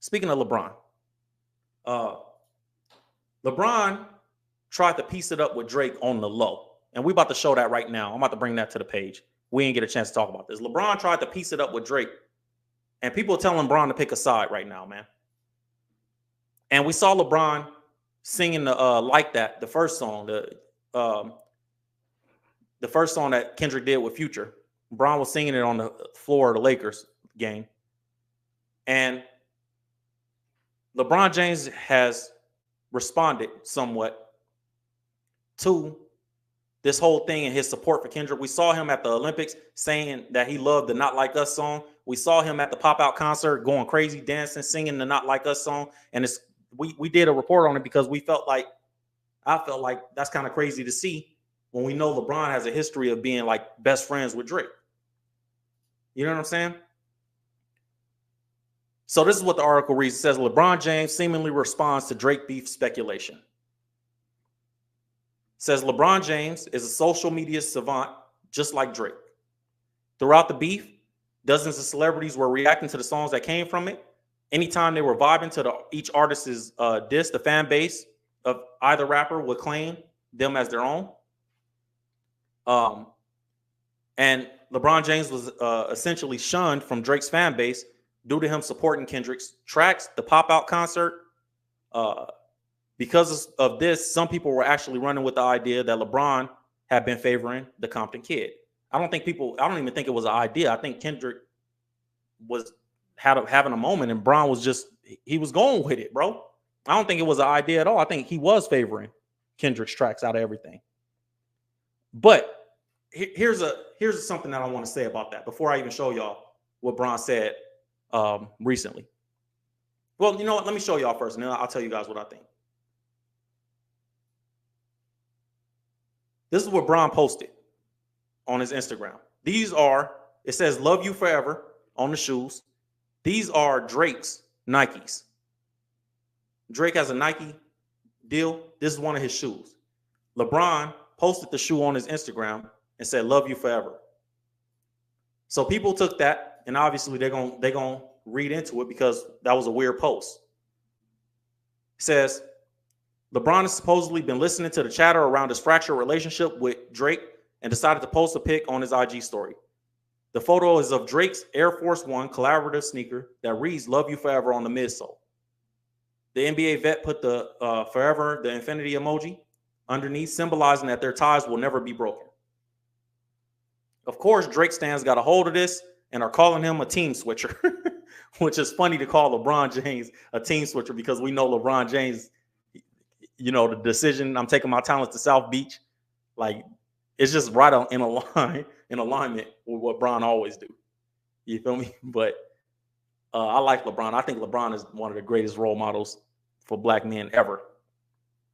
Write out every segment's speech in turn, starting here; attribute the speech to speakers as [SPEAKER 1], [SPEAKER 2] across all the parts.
[SPEAKER 1] Speaking of LeBron, uh, LeBron tried to piece it up with Drake on the low. And we about to show that right now. I'm about to bring that to the page. We didn't get a chance to talk about this. LeBron tried to piece it up with Drake. And people are telling LeBron to pick a side right now, man. And we saw LeBron singing the Like That, the first song, the first song that Kendrick did with Future. LeBron was singing it on the floor of the Lakers game. And LeBron James has responded somewhat to this whole thing and his support for Kendrick. We saw him at the Olympics saying that he loved the Not Like Us song. We saw him at the pop-out concert going crazy, dancing, singing the Not Like Us song. And we did a report on it because I felt like that's kind of crazy to see when we know LeBron has a history of being like best friends with Drake. You know what I'm saying? So this is what the article reads. It says LeBron James seemingly responds to Drake beef speculation. It says LeBron James is a social media savant just like Drake. Throughout the beef, dozens of celebrities were reacting to the songs that came from it. Anytime they were vibing to each artist's diss, the fan base of either rapper would claim them as their own. And LeBron James was essentially shunned from Drake's fan base due to him supporting Kendrick's tracks, the pop-out concert. Because of this, some people were actually running with the idea that LeBron had been favoring the Compton Kid. I don't even think it was an idea. I think Kendrick was having a moment and Bron was he was going with it, bro. I don't think it was an idea at all. I think he was favoring Kendrick's tracks out of everything. But here's something that I want to say about that before I even show y'all what Bron said recently. Well, you know what? Let me show y'all first, and then I'll tell you guys what I think. This is what Bron posted on his Instagram. It says "Love You Forever" on the shoes. These are Drake's Nikes. Drake has a Nike deal. This is one of his shoes. LeBron posted the shoe on his Instagram and said "Love You Forever." So people took that, and obviously they're gonna read into it because that was a weird post. It says LeBron has supposedly been listening to the chatter around his fractured relationship with Drake and decided to post a pic on his IG story. The photo is of Drake's Air Force One collaborative sneaker that reads "Love You Forever" on the midsole. The NBA vet put the forever, the infinity emoji underneath, symbolizing that their ties will never be broken. Of course, Drake stans got a hold of this and are calling him a team switcher, which is funny to call LeBron James a team switcher because we know LeBron James, you know, the decision, I'm taking my talents to South Beach, like it's just right in alignment with what Bron always do. You feel me? But I like LeBron. I think LeBron is one of the greatest role models for black men ever.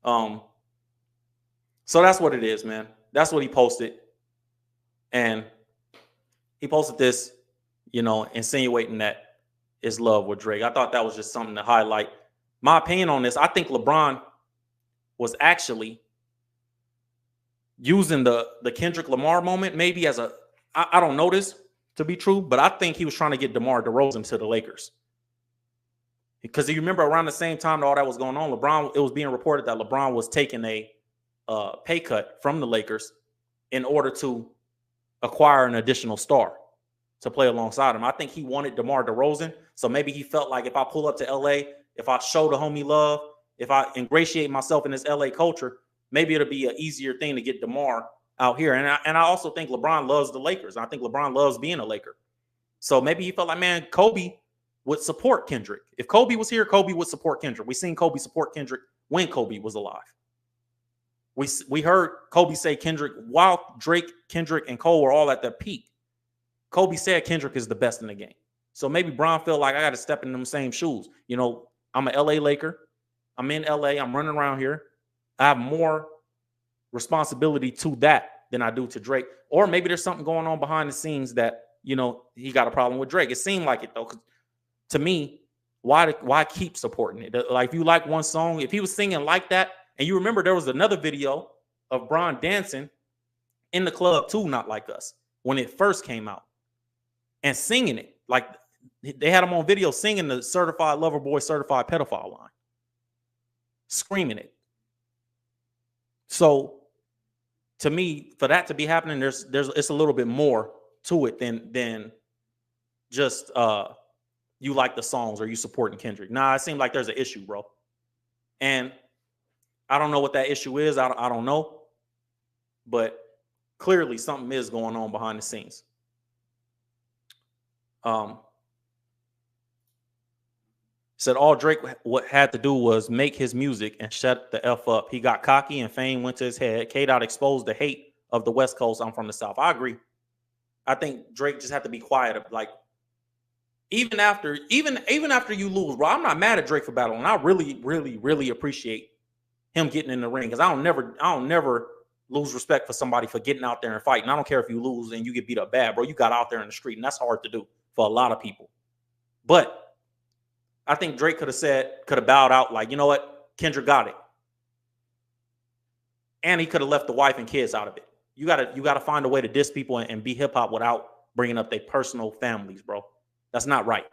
[SPEAKER 1] So that's what it is, man. That's what he posted. And he posted this, you know, insinuating that it's love with Drake. I thought that was just something to highlight. My opinion on this, I think LeBron was actually using the Kendrick Lamar moment maybe as I don't know this to be true, but I think he was trying to get DeMar DeRozan to the Lakers. Because you remember around the same time that all that was going on, it was being reported that LeBron was taking a pay cut from the Lakers in order to acquire an additional star to play alongside him. I think he wanted DeMar DeRozan. So maybe he felt like if I pull up to LA, if I show the homie love, if I ingratiate myself in this LA culture, maybe it'll be an easier thing to get DeMar out here. And I also think LeBron loves the Lakers. I think LeBron loves being a Laker. So maybe he felt like, man, Kobe would support Kendrick. If Kobe was here, Kobe would support Kendrick. We seen Kobe support Kendrick when Kobe was alive. We heard Kobe say Kendrick, while Drake, Kendrick, and Cole were all at their peak, Kobe said Kendrick is the best in the game. So maybe Bron felt like I got to step in them same shoes. You know, I'm an LA Laker. I'm in LA. I'm running around here. I have more responsibility to that than I do to Drake. Or maybe there's something going on behind the scenes that, you know, he got a problem with Drake. It seemed like it, though. 'Cause to me, why keep supporting it? Like, if you like one song, if he was singing like that, and you remember there was another video of Bron dancing in the club too, Not Like Us, when it first came out, and singing it. Like, They had him on video singing the certified lover boy, certified pedophile line, screaming it. So to me, for that to be happening, it's a little bit more to it than just you like the songs or you supporting Kendrick. Nah, it seems like there's an issue, bro. And I don't know what that issue is. I don't know. But clearly something is going on behind the scenes. Said all Drake what had to do was make his music and shut the F up. He got cocky and fame went to his head. K-Dot exposed the hate of the West Coast. I'm from the South. I agree. I think Drake just had to be quiet. Like, even after you lose, bro, I'm not mad at Drake for battling. I really, really, really appreciate him getting in the ring, because I don't never lose respect for somebody for getting out there and fighting. I don't care if you lose and you get beat up bad, bro. You got out there in the street, and that's hard to do for a lot of people. But I think Drake could have bowed out, like, you know what, Kendrick got it. And he could have left the wife and kids out of it. You gotta find a way to diss people and be hip hop without bringing up their personal families, bro. That's not right.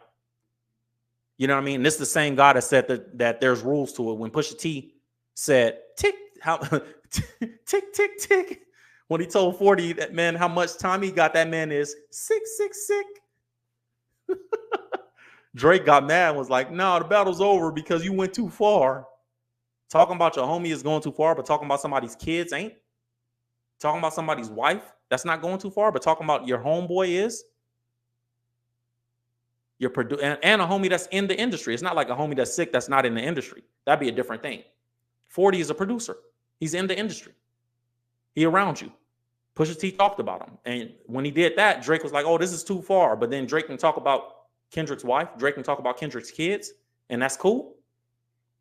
[SPEAKER 1] You know what I mean? This is the same guy that said that there's rules to it. When Pusha T said tick tick tick, when he told 40 that man how much time he got, that man is sick. Drake got mad and was like, no, the battle's over because you went too far. Talking about your homie is going too far, but talking about somebody's kids ain't. Talking about somebody's wife, that's not going too far, but talking about your homeboy is. Your and a homie that's in the industry. It's not like a homie that's sick that's not in the industry. That'd be a different thing. 40 is a producer. He's in the industry. He around you. Pusha T talked about him. And when he did that, Drake was like, oh, this is too far. But then Drake can talk about Kendrick's wife. Drake can talk about Kendrick's kids. And that's cool.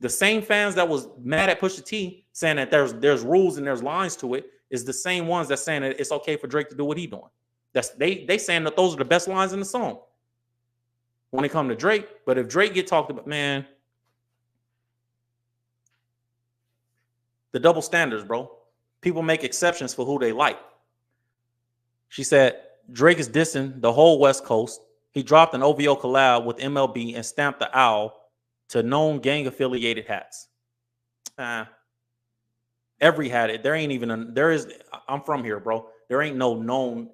[SPEAKER 1] The same fans that was mad at Pusha T saying that there's rules and there's lines to it is the same ones that's saying that it's okay for Drake to do what he's doing. They saying that those are the best lines in the song when it comes to Drake. But if Drake get talked about, man, the double standards, bro. People make exceptions for who they like. She said Drake is dissing the whole West Coast. He dropped an OVO collab with MLB and stamped the owl to known gang affiliated hats. Every hat. There ain't even I'm from here, bro. There ain't no known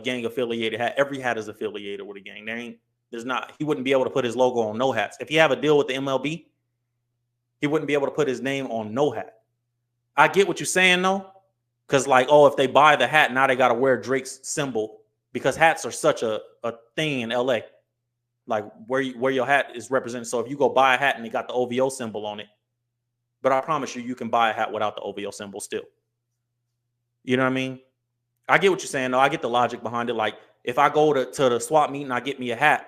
[SPEAKER 1] gang affiliated hat. Every hat is affiliated with a gang. He wouldn't be able to put his logo on no hats. If he have a deal with the MLB, he wouldn't be able to put his name on no hat. I get what you're saying though. Because like, oh, if they buy the hat, now they got to wear Drake's symbol, because hats are such a thing in LA. Like where your hat is represented. So if you go buy a hat and it got the OVO symbol on it, but I promise you can buy a hat without the OVO symbol still. You know what I mean? I get what you're saying though. I get the logic behind it. Like if I go to the swap meet and I get me a hat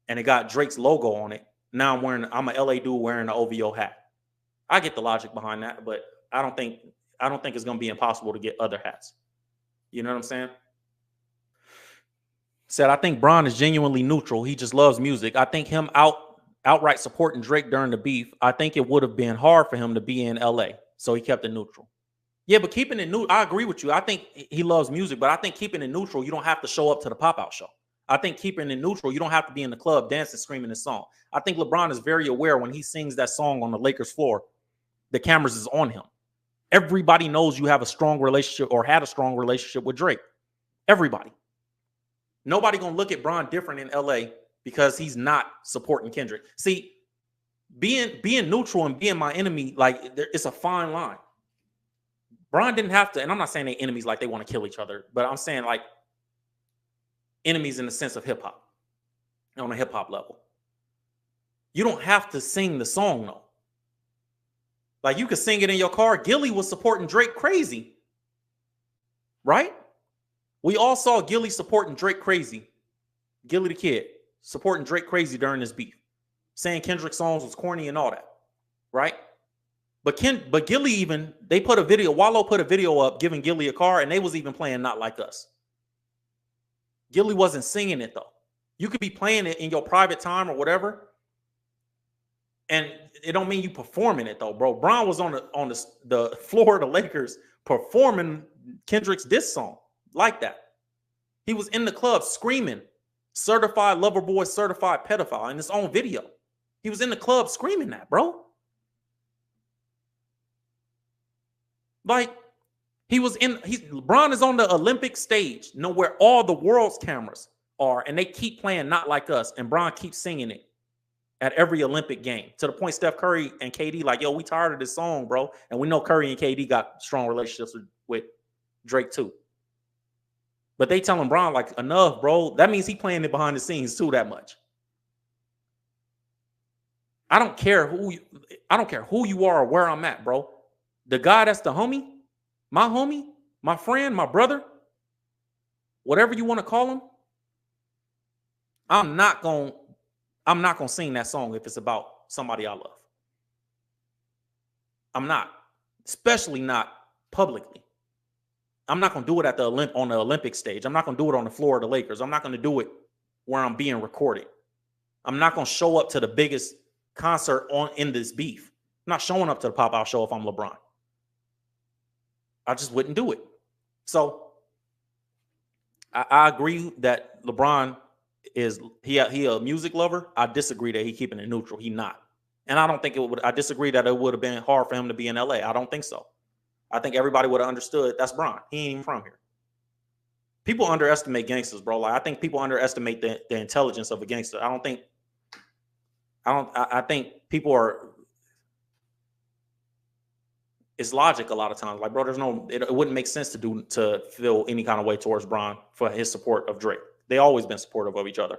[SPEAKER 1] and it got Drake's logo on it, now I'm a LA dude wearing an OVO hat. I get the logic behind that, but I don't think it's going to be impossible to get other hats. You know what I'm saying? Said, I think Bron is genuinely neutral. He just loves music. I think him outright supporting Drake during the beef, I think it would have been hard for him to be in LA. So he kept it neutral. Yeah, but keeping it neutral, I agree with you. I think he loves music, but I think keeping it neutral, you don't have to show up to the pop-out show. I think keeping it neutral, you don't have to be in the club dancing, screaming this song. I think LeBron is very aware when he sings that song on the Lakers floor, the cameras is on him. Everybody knows you have a strong relationship or had a strong relationship with Drake. Everybody. Nobody gonna look at Bron different in LA because he's not supporting Kendrick. See, being neutral and being my enemy, like it's a fine line. Bron didn't have to, and I'm not saying they enemies like they want to kill each other, but I'm saying like enemies in the sense of hip hop, on a hip hop level. You don't have to sing the song though. Like you could sing it in your car. Gilly was supporting Drake crazy, right? We all saw Gilly supporting Drake crazy. Gilly the Kid supporting Drake crazy during this beef, saying Kendrick's songs was corny and all that, right? But Gilly even, they put a video, Wallow put a video up giving Gilly a car, and they was even playing Not Like Us. Gilly wasn't singing it though. You could be playing it in your private time or whatever, and it don't mean you performing it though, bro. Bron was on the floor of the Lakers performing Kendrick's diss song like that. He was in the club screaming Certified lover boy, certified pedophile in his own video. He was in the club screaming that, bro. Like, LeBron is on the Olympic stage, where all the world's cameras are, and they keep playing Not Like Us, and Bron keeps singing it at every Olympic game, to the point Steph Curry and KD like, yo, we tired of this song, bro. And we know Curry and KD got strong relationships with Drake too. But they telling Bron like, enough, bro. That means he playing it behind the scenes too that much. I don't care who you are or where I'm at, bro. The guy that's the homie, my friend, my brother, whatever you want to call him, I'm not gonna sing that song if it's about somebody I love. I'm not, especially not publicly. I'm not gonna do it on the Olympic stage. I'm not gonna do it on the floor of the Lakers. I'm not gonna do it where I'm being recorded. I'm not gonna show up to the biggest concert in this beef. I'm not showing up to the pop-out show if I'm LeBron. I just wouldn't do it. So I agree that LeBron is he a music lover. I disagree that he keeping it neutral. He not. And I don't think I disagree that it would have been hard for him to be in LA. I don't think so. I think everybody would have understood that's Bron. He ain't even from here. People underestimate gangsters, bro. Like, I think people underestimate the intelligence of a gangster. I think people are, it's logic a lot of times. Like, bro, it wouldn't make sense to feel any kind of way towards Bron for his support of Drake. They always been supportive of each other.